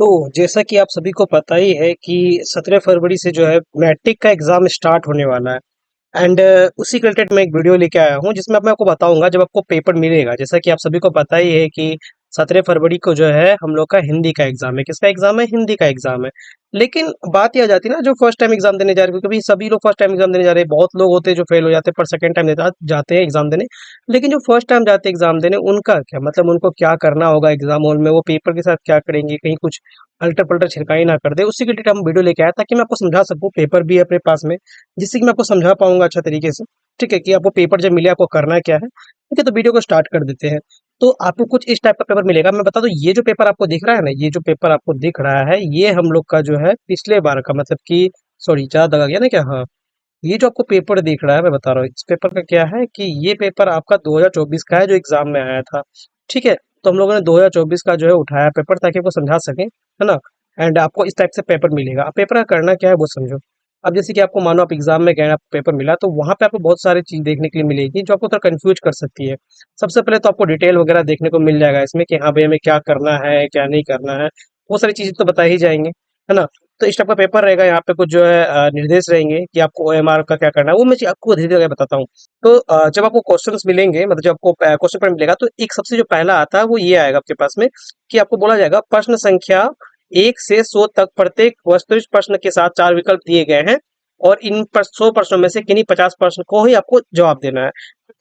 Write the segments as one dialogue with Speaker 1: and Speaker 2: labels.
Speaker 1: तो जैसा कि आप सभी को पता ही है कि 17 फरवरी से जो है मैट्रिक का एग्जाम स्टार्ट होने वाला है। एंड उसी के रिलेटेड मैं एक वीडियो लेके आया हूँ जिसमें मैं आपको बताऊंगा जब आपको पेपर मिलेगा। जैसा कि आप सभी को पता ही है कि 17 फरवरी को जो है हम लोग का हिंदी का एग्जाम है। किसका एग्जाम है? हिंदी का एग्जाम है। लेकिन बात यह आ जाती है ना, जो फर्स्ट टाइम एग्जाम देने जा रहे हैं, क्योंकि सभी लोग फर्स्ट टाइम एग्जाम देने जा रहे हैं। बहुत लोग होते हैं जो फेल हो जाते हैं पर सेकंड टाइम जाते हैं एग्जाम देने। लेकिन जो फर्स्ट टाइम जाते हैं एग्जाम देने, उनका क्या मतलब, उनको क्या करना होगा एग्जाम हॉल में, वो पेपर के साथ क्या करेंगे, कहीं कुछ अल्टर पल्टर छिड़काई ना कर दे। उसी के लिए हम वीडियो लेके आया ताकि मैं आपको समझा सकूं। पेपर भी है अपने पास में, जिससे कि मैं आपको समझा पाऊंगा अच्छा तरीके से। ठीक है, कि आपको पेपर जब मिले आपको करना क्या है। ठीक है, तो वीडियो को स्टार्ट कर देते हैं। तो आपको कुछ इस टाइप का पेपर मिलेगा। मैं बता दूं, ये जो पेपर आपको दिख रहा है ना, ये जो पेपर आपको दिख रहा है, ये हम लोग का जो है पिछले बार का, मतलब कि सॉरी, ज्यादा दगा गया ना क्या? हाँ, ये जो आपको पेपर दिख रहा है, मैं बता रहा हूँ इस पेपर का क्या है कि ये पेपर आपका 2024 का है जो एग्जाम में आया था। ठीक है, तो हम लोगों ने 2024 का जो है उठाया पेपर ताकि आपको समझा सकें, है ना। एंड आपको इस टाइप से पेपर मिलेगा। अब पेपर का करना क्या है वो समझो। अब जैसे कि आपको मानो आप एग्जाम में गए, आपको पेपर मिला, तो वहां पे आपको बहुत सारी चीज देखने के लिए मिलेगी जो आपको थोड़ा कंफ्यूज कर सकती है। सबसे पहले तो आपको डिटेल वगैरह देखने को मिल जाएगा इसमें कि हाँ भाई हमें क्या करना है क्या नहीं करना है। वो सारी चीजें तो बता ही जाएंगे, है ना। तो इस टाइप का पेपर रहेगा। यहाँ पे कुछ जो है निर्देश रहेंगे कि आपको ओएमआर का क्या करना है, वो मैं आपको धीरे धीरे बताता हूँ। तो जब आपको क्वेश्चंस मिलेंगे, मतलब जब आपको क्वेश्चन पेपर मिलेगा, तो एक सबसे जो पहला आता है वो ये आएगा आपके पास में कि आपको बोला जाएगा प्रश्न संख्या 1 से 100 तक प्रत्येक वस्तुनिष्ठ प्रश्न के साथ 4 विकल्प दिए गए हैं और इन 100 प्रश्नों में से किन्हीं 50 प्रश्न को ही आपको जवाब देना है।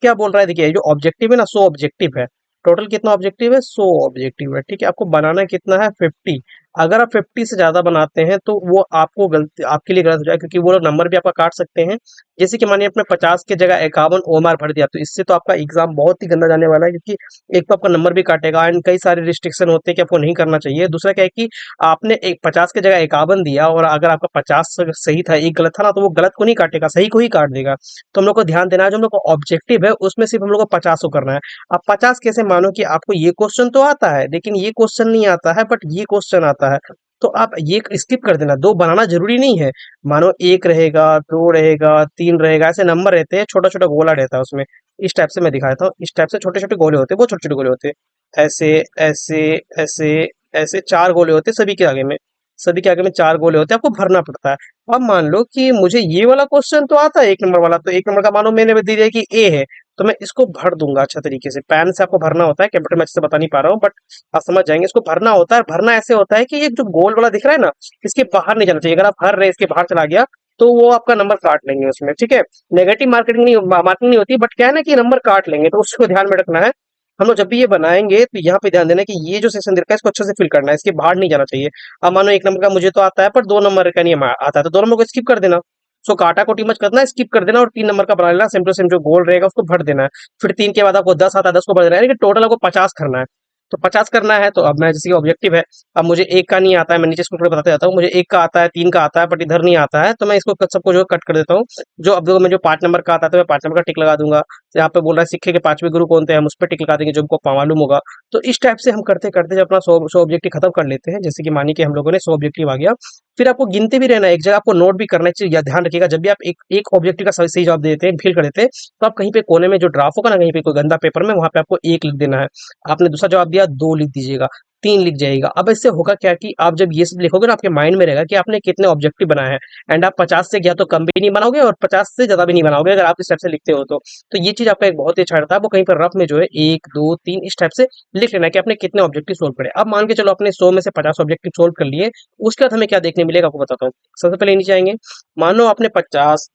Speaker 1: क्या बोल रहा है? देखिए, जो ऑब्जेक्टिव है ना, 100 ऑब्जेक्टिव है। टोटल कितना ऑब्जेक्टिव है? 100 ऑब्जेक्टिव है। ठीक है, आपको बनाना कितना है? 50। अगर आप 50 से ज्यादा बनाते हैं तो वो आपको गलती, आपके लिए गलत हो जाएगा, क्योंकि वो लोग नंबर भी आपका काट सकते हैं। जैसे कि मानिए आपने 50 की जगह 51 ओएमआर भर दिया, तो इससे तो आपका एग्जाम बहुत ही गंदा जाने वाला है, क्योंकि एक तो आपका नंबर भी काटेगा एंड कई सारे रिस्ट्रिक्शन होते हैं कि आपको नहीं करना चाहिए। दूसरा क्या है कि आपने एक 50 की जगह 51 दिया और अगर आपका 50 सही था, एक गलत था ना, तो वो गलत को नहीं काटेगा, सही को ही काट देगा। तो हम लोग को ध्यान देना है, जो हम लोग का ऑब्जेक्टिव है उसमें सिर्फ हम लोग को 50 को करना है। अब 50 कैसे? मानो कि आपको ये क्वेश्चन तो आता है लेकिन ये क्वेश्चन नहीं आता है, बट ये क्वेश्चन आता है, तो आप ये स्किप कर देना। दो बनाना जरूरी नहीं है। मानो एक रहेगा, दो रहेगा, तीन रहेगा, ऐसे नंबर रहते हैं, छोटा छोटा गोला रहता है उसमें। इस टाइप से मैं दिखाता हूँ। इस टाइप से छोटे छोटे गोले होते हैं, वो छोटे छोटे गोले होते हैं। ऐसे ऐसे ऐसे ऐसे 4 गोले होते हैं सभी के आगे में। सभी के आगे में 4 गोले होते हैं, आपको भरना पड़ता है। अब मान लो कि मुझे ये वाला क्वेश्चन तो आता है, 1 नंबर वाला, तो 1 नंबर का मानो मैंने दे दिया कि ए है, तो मैं इसको भर दूंगा अच्छा तरीके से। पेन से आपको भरना होता है, कंप्यूटर में अच्छे से बता नहीं पा रहा हूँ, बट आप समझ जाएंगे। इसको भरना होता है। भरना ऐसे होता है कि ये जो गोल वाला दिख रहा है ना, इसके बाहर नहीं जाना चाहिए। अगर आप भर रहे इसके बाहर चला गया तो वो आपका नंबर काट लेंगे उसमें। ठीक है, नेगेटिव मार्किंग नहीं होती, बट क्या है ना कि नंबर काट लेंगे, तो उसको ध्यान में रखना है। हम लोग जब भी ये बनाएंगे तो यहाँ पे ध्यान देना है कि ये जो सेक्शन दिखा है इसको अच्छे से फिल करना है, इसके बाहर नहीं जाना चाहिए। अब मानो 1 नंबर का मुझे तो आता है पर 2 नंबर का नहीं आता है, तो 2 नंबर को स्किप कर देना। सो काटा को मच करना है, स्किप कर देना और 3 नंबर का बना लेना। सेम टू सेम जो गोल रहेगा उसको भर देना है। फिर 3 के बाद आपको 10 आता है, 10 को भर देना है, यानी कि टोटल आपको 50 करना है। तो 50 करना है, तो अब मैं जैसे ऑब्जेक्टिव है, अब मुझे एक का नहीं आता है, मैं नीचे इसको थोड़ा बताते जाता हूँ। मुझे एक का आता है, 3 का आता है, बट इधर नहीं आता है, तो मैं इसको सबको जो कट कर देता हूँ। जो अब देखो, मैं जो 5 नंबर का आता है तो मैं 5 नंबर का टिक लगा दूंगा। यहाँ पे बोल रहा है सिक्के के 5वें गुरु कौन थे, हम उस पर टिक लगा देंगे जो हमको मालूम होगा। तो इस टाइप से हम करते करते जब अपना 100 ऑब्जेक्टिव खत्म कर लेते हैं, जैसे कि मानिए कि हम लोगों ने 100 ऑब्जेक्टिव आ गया, फिर आपको गिनते भी रहना है। एक जगह आपको नोट भी करना चाहिए। या ध्यान रखिएगा, जब भी आप एक एक ऑब्जेक्टिव का सही सही जवाब देते हैं, फिल कर देते हैं, तो आप कहीं पे कोने में जो ड्राफ्ट होगा ना, कहीं पे कोई गंदा पेपर में, वहां पे आपको 1 लिख देना है। आपने दूसरा जवाब दिया, 2 लिख दीजिएगा, 3 लिख जाइएगा। अब इससे होगा क्या कि आप जब ये सब लिखोगे ना, आपके माइंड में रहेगा कि आपने कितने ऑब्जेक्टिव बनाए हैं। एंड आप 50 से गया तो कम भी नहीं बनाओगे और 50 से ज्यादा भी नहीं बनाओगे, अगर आप इस टाइप से लिखते हो तो ये चीज आपका एक बहुत ही अच्छा रहता है। वो कहीं पर रफ में जो है 1 2 3 इस टाइप से लिख लेना है कि आपने कितने ऑब्जेक्टिव सोल्व करे। अब मान के चलो आपने 100 में से 50 ऑब्जेक्टिव सोल्व कर लिए। उसके बाद हमें क्या देखने मिलेगा आपको बताता हूँ। सबसे पहले नीचे आएंगे। मानो आपने 50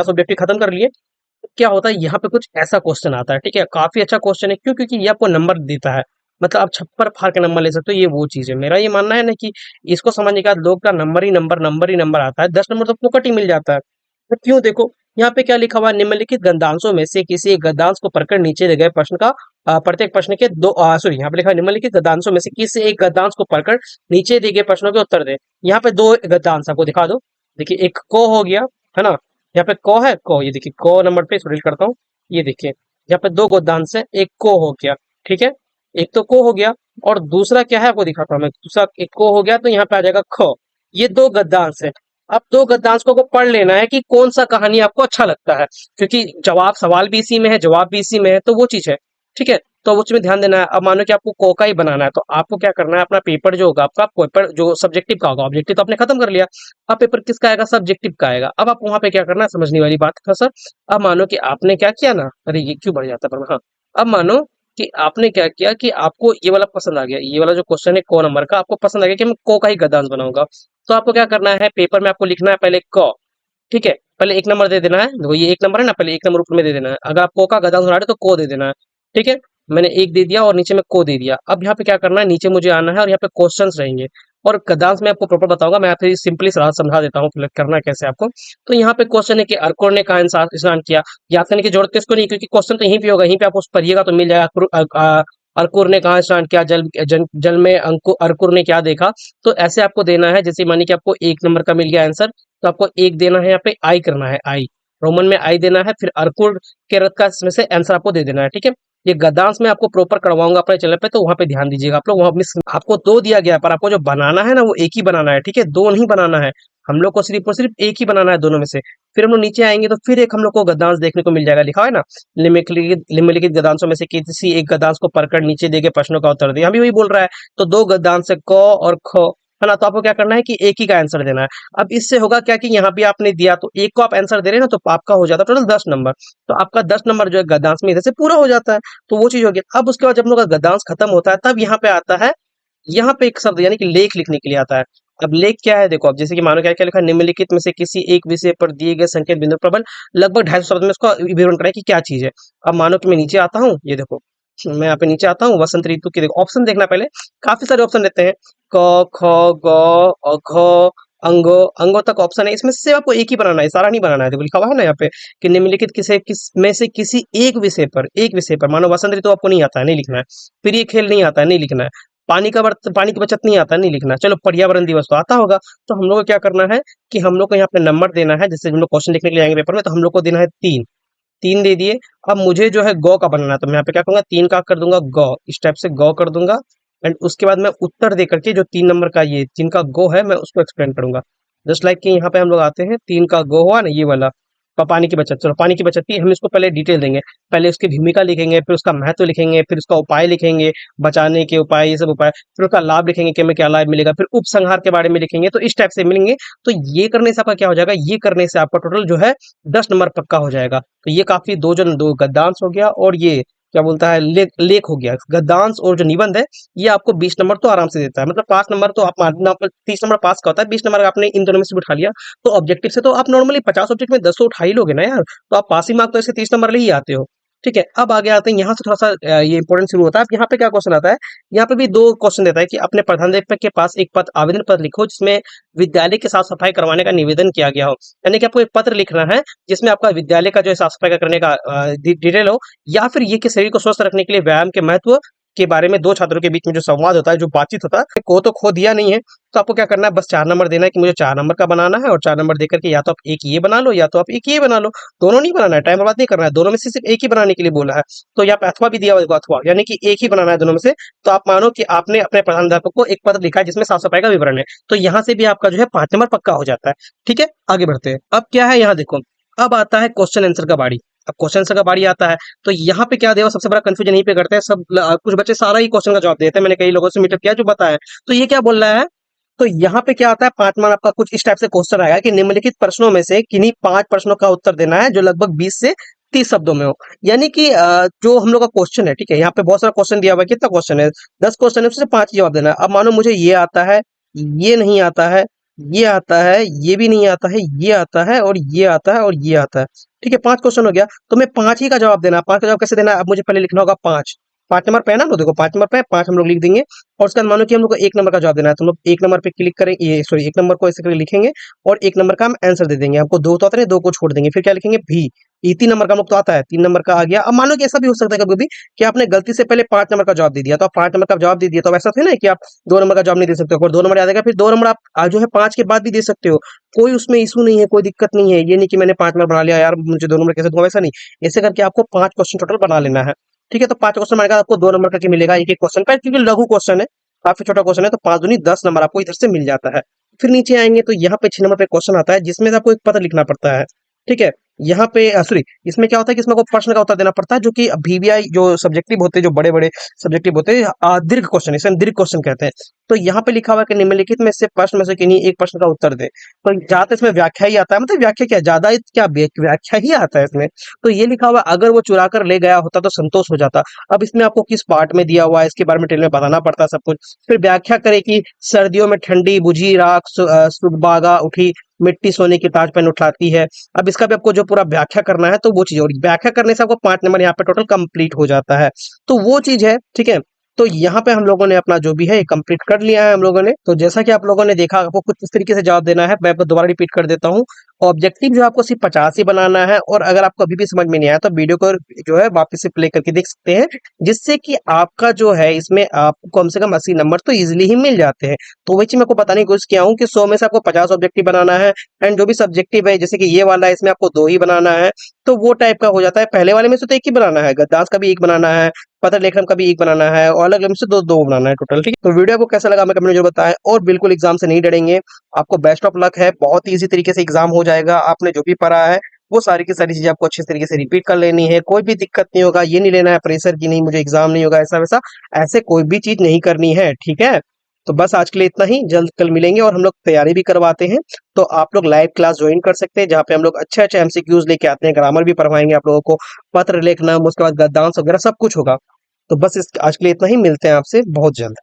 Speaker 1: ऑब्जेक्टिव खत्म कर लिए, तो क्या होता है, यहाँ पे कुछ ऐसा क्वेश्चन आता है। ठीक है, काफी अच्छा क्वेश्चन है। क्यों? क्योंकि ये आपको नंबर देता है, मतलब आप छप्पर फाड़ के नंबर ले सकते हो। ये वो चीज है, मेरा ये मानना है ना कि इसको समझने के बाद लोग का नंबर ही नंबर आता है। 10 नंबर तो फोकट ही मिल जाता है। तो क्यों? देखो, यहाँ पे क्या लिखा हुआ है, निम्नलिखित गद्यांशों में से किसी एक गद्यांश को पढ़कर नीचे दिए गए प्रश्न का प्रत्येक प्रश्न के दो सॉरी, यहाँ पे लिखा है निम्नलिखित गद्यांशों में से किसी एक गद्यांश को पढ़कर नीचे दिए गए प्रश्नों के उत्तर दे। यहाँ पे 2 गद्यांश आपको दिखा दो। देखिए, एक को हो गया, है ना। यहाँ पे को है, को, ये देखिए को नंबर पे डिलीट करता हूँ। ये देखिए, यहाँ पे 2 गद्यांश है, एक को हो गया। ठीक है, एक तो को हो गया और दूसरा क्या है आपको दिखाता हूँ मैं। दूसरा एक को हो गया तो यहाँ पे आ जाएगा ख। ये 2 गद्यांश है। अब 2 गद्यांश को पढ़ लेना है कि कौन सा कहानी आपको अच्छा लगता है, क्योंकि जवाब, सवाल भी इसी में है, जवाब भी इसी में है, तो वो चीज है। ठीक है, तो उस में ध्यान देना है। अब मानो कि आपको को का ही बनाना है, तो आपको क्या करना है, अपना पेपर जो होगा आपका, पेपर जो सब्जेक्टिव का होगा, ऑब्जेक्टिव तो आपने खत्म कर लिया, अब पेपर किसका आएगा, सब्जेक्टिव का आएगा। अब आप वहां पे क्या करना है, समझने वाली बात है सर। अब मानो कि आपने क्या किया ना, अरे ये क्यों बढ़ जाता है पर, हाँ। अब मानो कि आपने क्या किया कि आपको ये वाला पसंद आ गया, ये वाला जो क्वेश्चन है को नंबर का आपको पसंद आ गया कि मैं को का ही गद्यांश बनाऊंगा। तो आपको क्या करना है, पेपर में आपको लिखना है पहले क, ठीक है, पहले एक नंबर दे देना है, देखो ये एक नंबर है ना, पहले एक नंबर ऊपर में दे देना है। अगर आप को का गद्यांश बना रहे हो तो को दे देना है, ठीक है। मैंने एक दे दिया और नीचे में को दे दिया। अब यहाँ पे क्या करना है, नीचे मुझे आना है और यहाँ पे क्वेश्चंस रहेंगे और गद्यांश में आपको प्रॉपर बताऊंगा। मैं आपसे सिंपली समझा देता हूँ फिर करना कैसे आपको। तो यहाँ पे क्वेश्चन है कि अर्कोर ने कहा स्नान किया, याद करने की जरूरत किसको नहीं, क्योंकि क्वेश्चन तो यहीं पे होगा, यहीं पे आप उस पढ़िएगा तो मिल जाएगा। अर्कुर ने कहा स्नान किया, जल में अर्कुर ने क्या देखा। तो ऐसे आपको देना है, जैसे मानिए कि आपको एक नंबर का मिल गया आंसर, तो आपको एक देना है, यहाँ पे आई करना है, आई रोमन में आई देना है, फिर अर्कुर के रथ का इसमें से आंसर आपको दे देना है, ठीक है। ये गद्यांश में आपको प्रॉपर करवाऊंगा अपने चैनल पे, तो वहां पे ध्यान दीजिएगा आप लोग। वहां मिस आपको दो दिया गया है, पर आपको जो बनाना है ना वो एक ही बनाना है, ठीक है, दो नहीं बनाना है। हम लोग को सिर्फ और सिर्फ एक ही बनाना है दोनों में से। फिर हम लोग नीचे आएंगे तो फिर एक हम लोग को गद्यांश देखने को मिल जाएगा, लिखा है ना, निम्नलिखित गद्यांशों में से किसी एक गद्यांश को पढ़कर नीचे दिए गए प्रश्नों का उत्तर दिया। अभी वही बोल रहा है, तो दो गद्यांश है क और ख, है ना। तो आपको क्या करना है कि एक ही का आंसर देना है। अब इससे होगा क्या कि यहाँ भी आपने दिया तो एक को आप आंसर दे रहे हैं ना, तो आपका हो जाता है टोटल 10 नंबर। तो आपका 10 नंबर जो है गद्यांश में इधर से पूरा हो जाता है। तो वो चीज होगी। अब उसके बाद जब हम लोग का गद्यांश खत्म होता है, तब यहाँ पे आता है, यहाँ पे एक शब्द यानी कि लेख लिखने के लिए आता है। अब लेख क्या है, देखो अब जैसे कि मानो क्या क्या लिखा है, निम्नलिखित में से किसी एक विषय पर दिए गए संकेत बिंदु प्रबल लगभग 250 शब्द में इसको विवरण करें कि क्या चीज है। अब मानो कि मैं नीचे आता हूँ, ये देखो मैं यहाँ पे नीचे आता हूँ, वसंत ऋतु के देखो ऑप्शन देखना पहले, काफी सारे ऑप्शन रहते हैं, क ख ग घ अंगो अंगो तक ऑप्शन है, इसमें से आपको एक ही बनाना है, सारा नहीं बनाना है। देखो लिखा हुआ है ना यहाँ पे कि निम्नलिखित किस में से किसी एक विषय पर मानो वसंत ऋतु आपको नहीं आता है, नहीं लिखना है। फिर ये खेल नहीं आता है, नहीं लिखना है। पानी की बचत नहीं आता है, नहीं लिखना है। चलो पर्यावरण दिवस तो आता होगा। तो हम लोग को क्या करना है कि हम लोग को यहाँ पे नंबर देना है, जैसे हम लोग क्वेश्चन लिखने के लिए आएंगे पेपर में, तो हम लोग को देना है 3, 3 दे दिए। अब मुझे जो है गौ का बनाना है, तो मैं यहाँ पे क्या करूंगा, 3 का कर दूंगा गौ, इस टाइप से गौ कर दूंगा। एंड उसके बाद मैं उत्तर दे करके जो 3 नंबर का ये जिनका गो है मैं उसको एक्सप्लेन करूंगा। जस्ट लाइक कि यहाँ पे हम लोग आते हैं, 3 का गो हुआ ना ये वाला, पानी की बचत। चलो पानी की बचत की हम इसको पहले डिटेल देंगे, पहले उसकी भूमिका लिखेंगे, फिर उसका महत्व लिखेंगे, फिर उसका उपाय लिखेंगे, बचाने के उपाय, ये सब उपाय, फिर उसका लाभ लिखेंगे कि हमें क्या लाभ मिलेगा, फिर उपसंहार के बारे में लिखेंगे। तो इस टाइप से मिलेंगे। तो ये करने से आपका क्या हो जाएगा, ये करने से आपका टोटल जो है 10 नंबर पक्का हो जाएगा। तो ये काफी दो गद्यांश हो गया और ये क्या बोलता है लेख हो गया। गद्यांश और जो निबंध है ये आपको 20 नंबर तो आराम से देता है, मतलब 5 नंबर तो आप मानना, 30 नंबर पास का होता है, 20 नंबर आपने इन दोनों में से भी उठा लिया। तो ऑब्जेक्टिव से तो आप नॉर्मली 50 ऑब्जेक्ट में 10 तो उठा ही लोगे ना यार, तो आप पासिंग मार्क तो ऐसे 30 नंबर ले ही आते हो। ठीक है, अब आगे आते हैं, यहाँ से थोड़ा सा ये इंपॉर्टेंट शुरू होता है। अब यहाँ पे क्या क्वेश्चन आता है, यहाँ पे भी दो क्वेश्चन देता है कि अपने प्रधानाध्यापक के पास एक पत्र, आवेदन पत्र लिखो जिसमें विद्यालय की साफ सफाई करवाने का निवेदन किया गया हो। यानी कि आपको एक पत्र लिखना है जिसमें आपका विद्यालय का जो है साफ सफाई का करने का डिटेल हो, या फिर ये कि शरीर को स्वस्थ रखने के लिए व्यायाम के महत्व के बारे में दो छात्रों के बीच में जो संवाद होता है, जो बातचीत होता है, को तो खो दिया नहीं है। तो आपको क्या करना है, बस 4 नंबर देना है कि मुझे 4 नंबर का बनाना है, और 4 नंबर देकर के या तो आप एक ये बना लो या तो आप एक ये बना लो। दोनों नहीं बनाना है, टाइम बर्बाद नहीं करना है, दोनों में से सिर्फ एक ही बनाने के लिए बोला है। तो यहाँ पे अथवा भी दिया हुआ, अथवा यानी कि एक ही बनाना है दोनों में से। तो आप मानो कि आपने अपने प्रधानाध्यापक को एक पत्र लिखा है जिसमें साफ सफाई का विवरण है, तो यहाँ से भी आपका जो है 5 नंबर पक्का हो जाता है। ठीक है, आगे बढ़ते हैं। अब क्या है, यहाँ देखो, अब आता है क्वेश्चन आंसर का बारी। अब क्वेश्चन आंसर का बारी आता है, तो यहाँ पे क्या देगा, सबसे बड़ा कंफ्यूजन यहीं पे करते हैं सब। कुछ बच्चे सारा ही क्वेश्चन का जवाब देते हैं, मैंने कई लोगों से मीटअप किया जो बताया। तो ये क्या बोल रहा है, तो यहाँ पे क्या आता है, 5 नंबर आपका कुछ इस टाइप से क्वेश्चन आएगा कि निम्नलिखित प्रश्नों में से किन्हीं 5 प्रश्नों का उत्तर देना है जो लगभग 20 से 30 शब्दों में हो। यानी कि जो हम लोग का क्वेश्चन है, ठीक है, यहाँ पे बहुत सारा क्वेश्चन दिया हुआ है। कितना क्वेश्चन है, 10 क्वेश्चन है, उससे 5 जवाब देना है। अब मानो मुझे ये आता है, ये नहीं आता है, ये आता है, ये भी नहीं आता है, ये आता है, और ये आता है, और ये आता है। ठीक है, 5 क्वेश्चन हो गया, तो मैं 5 ही का जवाब देना है। 5 का जवाब कैसे देना है, अब मुझे पहले लिखना होगा 5, 5 नंबर पे है ना, तो देखो 5 नंबर पे 5 हम लोग लिख देंगे। और उसके बाद मानो कि हम लोग को 1 नंबर का जवाब देना है, तो हम लोग 1 नंबर पे क्लिक करेंगे, ये सॉरी 1 नंबर को ऐसे करके लिखेंगे, और 1 नंबर का हम आंसर दे देंगे। आपको दो तो आते हैं, दो को छोड़ देंगे, फिर क्या लिखेंगे भी। ये 3 नंबर का हम लोग तो आता है, 3 नंबर का आ गया। अब मानो कि ऐसा भी हो सकता है कभी कभी कि आपने गलती से पहले 5 नंबर का जवाब दे दिया, तो आप 5 नंबर का जवाब दे दिया, तो ऐसा थे ना कि आप 2 नंबर का जवाब नहीं दे सकते हो, और 2 नंबर याद आएगा, फिर 2 नंबर आप जो है 5 के बाद भी दे सकते हो। कोई उसमें इशू नहीं है, कोई दिक्कत नहीं है। ये नहीं कि मैंने 5 नंबर बना लिया यार, मुझे 2 नंबर कैसे दूंगा, ऐसा नहीं। ऐसे करके आपको 5 क्वेश्चन टोटल बना लेना है। ठीक है, तो 5 क्वेश्चन बनाएगा, आपको 2 नंबर का मिलेगा एक एक क्वेश्चन पर, क्योंकि लघु क्वेश्चन है, काफी छोटा क्वेश्चन है, तो 5 दूनी 10 नंबर आपको इधर से मिल जाता है। फिर नीचे आएंगे तो यहाँ पे 6 नंबर पे क्वेश्चन आता है जिसमें से आपको एक पत्र लिखना पड़ता है। ठीक है। यहाँ पे सॉरी, इसमें क्या होता है कि इसमें को प्रश्न का उत्तर देना पड़ता है, जो कि वीवीआई जो सब्जेक्टिव होते हैं, जो बड़े-बड़े सब्जेक्टिव होते हैं, दीर्घ क्वेश्चन, इसे हम दीर्घ क्वेश्चन कहते हैं। तो यहाँ पे लिखा हुआ है कि निम्नलिखित में से प्रश्न में से किन्हीं एक प्रश्न का उत्तर दें। तो ज़्यादातर इसमें व्याख्या ही आता है, मतलब व्याख्या क्या, ज़्यादा क्या व्याख्या ही आता है इसमें। तो ये लिखा हुआ है, अगर वो चुरा कर ले गया होता तो संतोष हो जाता। अब इसमें आपको किस पार्ट में दिया हुआ है, इसके बारे में डिटेल में बताना पड़ता है सब कुछ। फिर व्याख्या करें कि सर्दियों में ठंडी बुझी राख सुगबागा उठी, मिट्टी सोने की ताज पहन उठाती है। अब इसका भी आपको जो पूरा व्याख्या करना है, तो वो चीज़, और व्याख्या करने से आपको 5 नंबर यहाँ पे टोटल कंप्लीट हो जाता है। तो वो चीज़ है, ठीक है? तो यहाँ पे हम लोगों ने अपना जो भी है ये कंप्लीट कर लिया है हम लोगों ने। तो जैसा कि आप लोगों ने देखा, आपको कुछ इस तरीके से जवाब देना है। मैं आपको दोबारा रिपीट कर देता हूँ। ऑब्जेक्टिव जो है आपको सिर्फ 50 ही बनाना है, और अगर आपको अभी भी समझ में नहीं आया तो वीडियो को जो है वापस से प्ले करके देख सकते हैं, जिससे कि आपका जो है इसमें आपको कम से कम 80 नंबर तो ईज़िली ही मिल जाते हैं। तो वही चीज़ मैं आपको बताने की कोशिश किया हूँ कि 100 में से आपको 50 ऑब्जेक्टिव बनाना है, एंड जो भी सब्जेक्टिव है, जैसे कि ये वाला है, इसमें आपको 2 ही बनाना है। तो वो टाइप का हो जाता है। पहले वाले में से तो 1 ही बनाना है, गद्दांश का भी 1 बनाना है, पत्र लेखन का भी 1 बनाना है, और अलग-अलग में से 2-2 बनाना है टोटल, ठीक है? तो वीडियो आपको कैसा लगा हमें कमेंट में ज़रूर बताएँ, और बिल्कुल एग्ज़ाम से नहीं डरेंगे। आपको बेस्ट ऑफ लक है, बहुत ईज़ी तरीके से एग्ज़ाम हो जाएगा। आपने जो भी पढ़ा है, वो सारी की सारी चीज़ें आपको अच्छे तरीके से रिपीट कर लेनी है। कोई भी दिक्कत नहीं होगा, ये नहीं लेना है प्रेशर कि नहीं मुझे एग्ज़ाम नहीं होगा, ऐसा-वैसा, ऐसे कोई भी चीज़ नहीं करनी है, ठीक है? तो बस आज के लिए इतना ही, जल्द कल मिलेंगे, और हम लोग तैयारी भी करवाते हैं। तो आप लोग लाइव क्लास ज्वाइन कर सकते हैं, जहाँ पे हम लोग अच्छे-अच्छे एमसीक्यूज़ लेके आते हैं, ग्रामर भी पढ़वाएँगे आप लोगों को, पत्र लेखन, उसके बाद गद्यांश वगैरह सब कुछ होगा। तो बस इस आज के लिए इतना ही, मिलते हैं आपसे बहुत जल्द।